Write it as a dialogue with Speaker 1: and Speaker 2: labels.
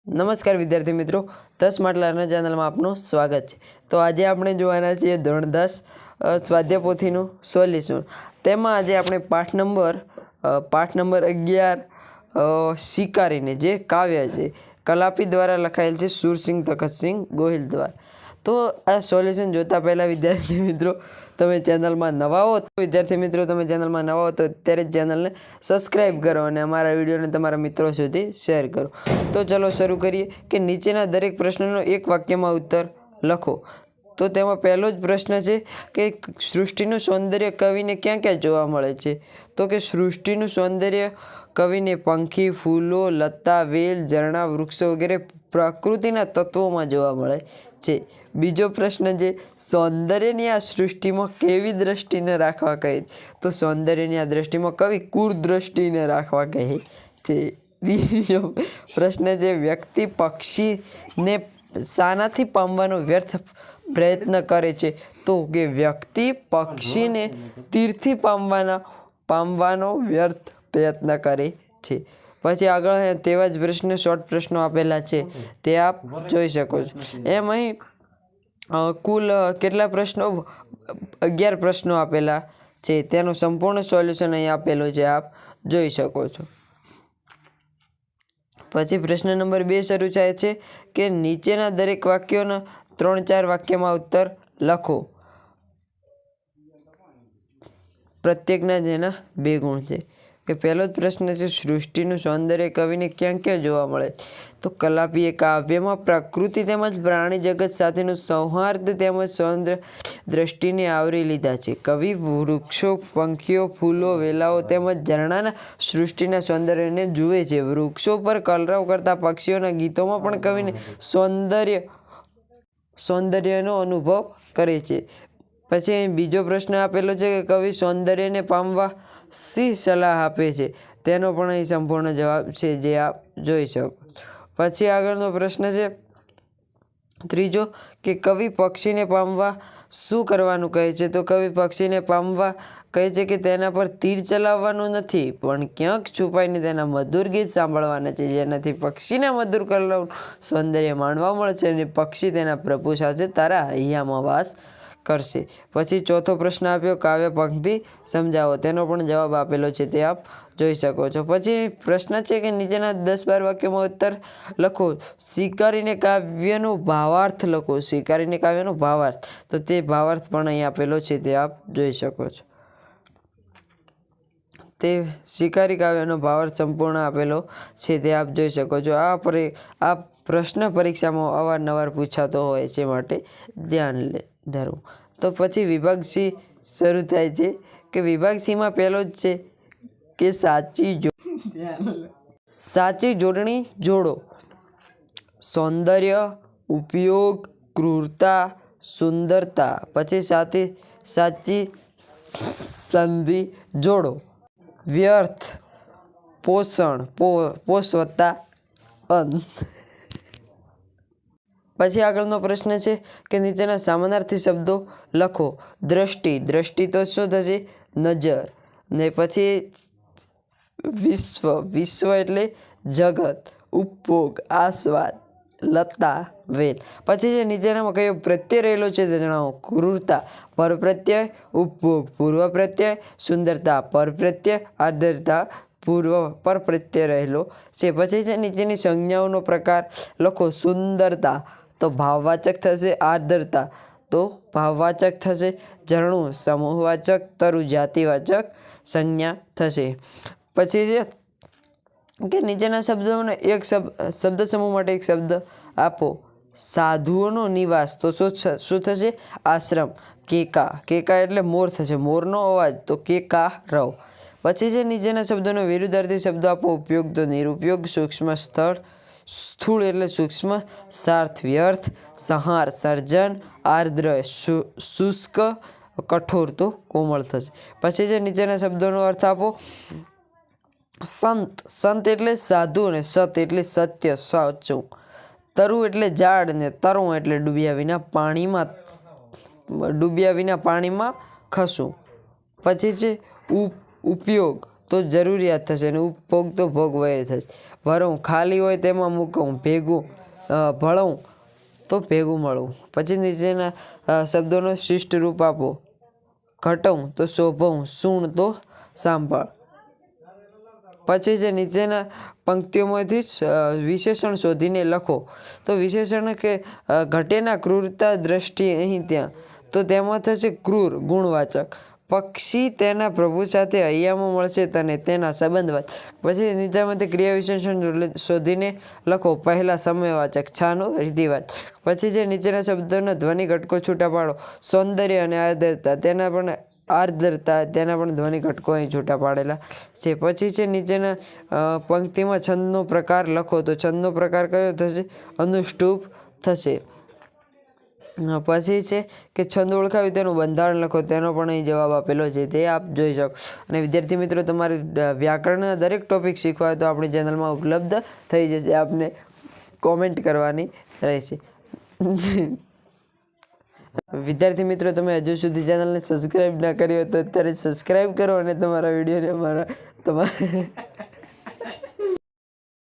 Speaker 1: નમસ્કાર વિદ્યાર્થી મિત્રો, 10 માટલાના ચેનલમાં આપનું સ્વાગત છે। તો આજે આપણે જોવાના છીએ ધોરણ 10 સ્વાધ્યાય પોથીનું સોલ્યુશન। તેમાં આજે આપણે પાઠ નંબર 11 શિકારીને જે કાવ્ય છે કલાપી દ્વારા લખાયેલ છે સુરસિંહ તખતસિંહ ગોહિલ દ્વારા। તો આ સોલ્યુશન જોતા પહેલાં વિદ્યાર્થી મિત્રો તમે ચેનલમાં નવા હો તો અત્યારે જ ચેનલને સબસ્ક્રાઈબ કરો અને અમારા વિડીયોને તમારા મિત્રો સુધી શેર કરો। તો ચલો શરૂ કરીએ કે નીચેના દરેક પ્રશ્નનો એક વાક્યમાં ઉત્તર લખો। તો તેમાં પહેલો જ પ્રશ્ન છે કે સૃષ્ટિનું સૌંદર્ય કવિને ક્યાં ક્યાં જોવા મળે છે? તો કે સૃષ્ટિનું સૌંદર્ય કવિને પંખી, ફૂલો, લતા, વેલ, ઝરણા, વૃક્ષો વગેરે પ્રકૃતિના તત્વોમાં જોવા મળે છે। બીજો પ્રશ્ન છે સૌંદર્યની આ સૃષ્ટિમાં કેવી દ્રષ્ટિને રાખવા કહે? તો સૌંદર્યની આ દ્રષ્ટિમાં કવિ કુર દ્રષ્ટિને રાખવા કહે છે। બીજો પ્રશ્ન છે વ્યક્તિ પક્ષીને શાનાથી પામવાનો વ્યર્થ પ્રયત્ન કરે છે? તો કે વ્યક્તિ પક્ષીને તીરથી પામવાનો વ્યર્થ પ્રયત્ન કરે છે। પછી આગળ તેવા જ પ્રશ્ન શોર્ટ પ્રશ્નો આપેલા છે તે આપ જોઈ શકો છો। એમ અહીં કુલ કેટલા પ્રશ્નો? 11 પ્રશ્નો આપેલા છે, તેનું સંપૂર્ણ સોલ્યુશન અહીં આપેલું છે, આપ જોઈ શકો છો। પછી પ્રશ્ન નંબર 2 શરૂ થાય છે કે નીચેના દરેક વાક્યોના 3-4 વાક્યમાં ઉત્તર લખો। પ્રત્યેકના જેના 2 ગુણ છે। કે પહેલો જ પ્રશ્ન છે સૃષ્ટિનું સૌંદર્ય કવિને ક્યાં ક્યાં જોવા મળે? તો કલાપીએ કાવ્યમાં પ્રકૃતિ તેમજ પ્રાણી જગત સાથેનું સૌહાર્દ તેમજ સૌંદર્ય દ્રષ્ટિને આવરી લીધા છે। કવિ વૃક્ષો, પંખીઓ, ફૂલો, વેલાઓ તેમજ ઝરણાના સૃષ્ટિના સૌંદર્યને જુએ છે। વૃક્ષો પર કલરવ કરતા પક્ષીઓના ગીતોમાં પણ કવિને સૌંદર્યનો અનુભવ કરે છે। પછી બીજો પ્રશ્ન આપેલો છે કે કવિ સૌંદર્યને પામવા શી સલાહ આપે છે? તેનો પણ અહીં સંપૂર્ણ જવાબ છે જે આપ જોઈ શકો। પછી આગળનો પ્રશ્ન છે ત્રીજો કે કવિ પક્ષીને પામવા શું કરવાનું કહે છે? તો કવિ પક્ષીને પામવા કહે છે કે તેના પર તીર ચલાવવાનું નથી, પણ ક્યાંક છુપાઈને તેના મધુર ગીત સાંભળવાના છે, જેનાથી પક્ષીને મધુર કલરવનું સૌંદર્ય માણવા મળશે અને પક્ષી તેના પ્રભુ સાથે તારા હૈયામાં વાસ કરશે। પછી ચોથો પ્રશ્ન આપ્યો કાવ્ય પંક્તિ સમજાવો, તેનો પણ જવાબ આપેલો છે તે આપ જોઈ શકો છો। પછી પ્રશ્ન છે કે નીચેના 10-12 વાક્યોમાં ઉત્તર લખો। શિકારીને કાવ્યનો ભાવાર્થ લખો। શિકારીને કાવ્યનો ભાવાર્થ, તો તે ભાવાર્થ પણ અહીં આપેલો છે તે આપ જોઈ શકો છો। તે શિકારી કાવ્યનો ભાવાર્થ સંપૂર્ણ આપેલો છે તે આપ જોઈ શકો છો। આ પ્રશ્ન પરીક્ષામાં અવારનવાર પૂછાતો હોય છે, માટે ધ્યાન ધરવું। તો પછી વિભાગ સી શરૂ થાય છે કે વિભાગ સીમાં પહેલો જ છે કે સાચી જોડણી જોડો। સૌંદર્ય, ઉપયોગ, ક્રૂરતા, સુંદરતા। પછી સાચી સંધિ જોડો। વ્યર્થ, પોષણ, પોષ વત્તા અંત। પછી આગળનો પ્રશ્ન છે કે નીચેના સમાનાર્થી શબ્દો લખો। દ્રષ્ટિ તો શું થશે? નજર। ને પછી વિશ્વ એટલે જગત। ઉપભોગ, આસ્વાદ। લતા, વેલ। પછી જે નીચેનામાં કયો પ્રત્યય રહેલો છે તે જણાવો। ક્રૂરતા પરપ્રત્યય, ઉપભોગ પૂર્વ પ્રત્યય, સુંદરતા પરપ્રત્યય, આર્દ્રતા પૂર્વ પરપ્રત્યય રહેલો છે। પછી છે નીચેની સંજ્ઞાઓનો પ્રકાર લખો। સુંદરતા તો ભાવવાચક થશે, આર્દ્રતા તો ભાવવાચક થશે, ઝરણું સમૂહવાચક, તરુ જાતિવાચક સંજ્ઞા થશે। પછી છે કે નીચેના શબ્દોને એક શબ્દ સમૂહ માટે એક શબ્દ આપો। સાધુઓનો નિવાસ તો શું થશે? આશ્રમ। કેકા એટલે મોર થશે, મોરનો અવાજ તો કેકારવ। પછી છે નીચેના શબ્દોનો વિરુદ્ધાર્થી શબ્દો આપો। ઉપયોગ તો નિરુપયોગ, સૂક્ષ્મ સ્થૂળ એટલે સૂક્ષ્મ, સાર્થ વ્યર્થ, સંહાર સર્જન, આર્દ્ર શુષ્ક, કઠોર તો કોમળ થશે। પછી છે નીચેના શબ્દોનો અર્થ આપો। સંત એટલે સાધુ અને સત એટલે સત્ય સાચું। તરુ એટલે ઝાડ ને તરું એટલે ડૂબ્યા વિના પાણીમાં ખસવું। પછી છે ઉપયોગ તો જરૂરિયાત થશે અને ઉપભોગ તો ભોગવાય થશે। ભરું, ખાલી હોય તેમાં મૂકવું, ભેગું ભળવું તો ભેગું મળવું. પછી નીચેના શબ્દોનો શિષ્ટ રૂપ આપો. ઘટવું તો શોભવું, સૂણ તો સાંભળ. પછી જે નીચેના પંક્તિઓમાંથી વિશેષણ શોધીને લખો. તો વિશેષણ કે ઘટેના ક્રૂરતા દ્રષ્ટિએ અહીં ત્યાં, તો તેમાં થશે ક્રૂર ગુણવાચક. પક્ષી તેના પ્રભુ સાથે હૈયામાં મળશે તને, તેના સંબંધવાચક. પછી નીચેમાંથી ક્રિયા વિશેષણ શોધીને લખો. પહેલા સમયવાચક, છાનું વિધિવાચક. પછી જે નીચેના શબ્દોના ધ્વનિ ઘટકો છૂટા પાડો. સૌંદર્ય અને આર્દ્રતા, તેના પણ ધ્વનિ ઘટકો અહીં છૂટા પાડેલા છે. પછી છે નીચેના પંક્તિમાં છંદનો પ્રકાર લખો. તો છંદનો પ્રકાર કયો થશે? અનુષ્ટુપ થશે. પછી છે કે છંદ ઓળખાવી તેનું બંધારણ લખો. તેનો પણ અહીં જવાબ આપેલો છે, તે આપ જોઈ શકો. અને વિદ્યાર્થી મિત્રો, તમારે વ્યાકરણના દરેક ટોપિક શીખવા હોય તો આપણી ચેનલમાં ઉપલબ્ધ થઈ જશે. આપને કોમેન્ટ કરવાની રહેશે. વિદ્યાર્થી મિત્રો, તમે હજુ સુધી ચેનલને સબસ્ક્રાઈબ ના કરી હોય તો અત્યારે સબસ્ક્રાઈબ કરો અને તમારા વિડીયોને તમારા